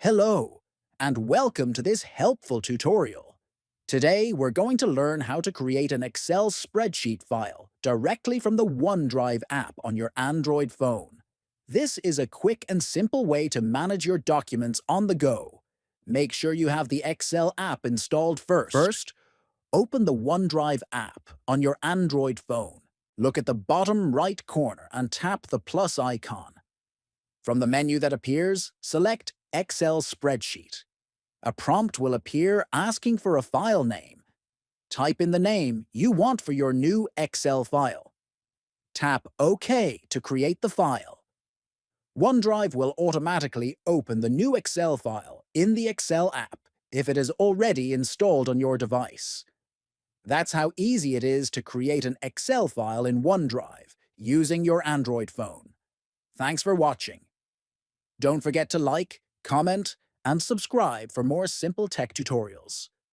Hello, and welcome to this helpful tutorial. Today, we're going to learn how to create an Excel spreadsheet file directly from the OneDrive app on your Android phone. This is a quick and simple way to manage your documents on the go. Make sure you have the Excel app installed first. First, open the OneDrive app on your Android phone. Look at the bottom right corner and tap the plus icon. From the menu that appears, select Excel Spreadsheet. A prompt will appear asking for a file name. Type in the name you want for your new Excel file. Tap OK to create the file. OneDrive will automatically open the new Excel file in the Excel app if it is already installed on your device. That's how easy it is to create an Excel file in OneDrive using your Android phone. Thanks for watching. Don't forget to like, comment, and subscribe for more simple tech tutorials.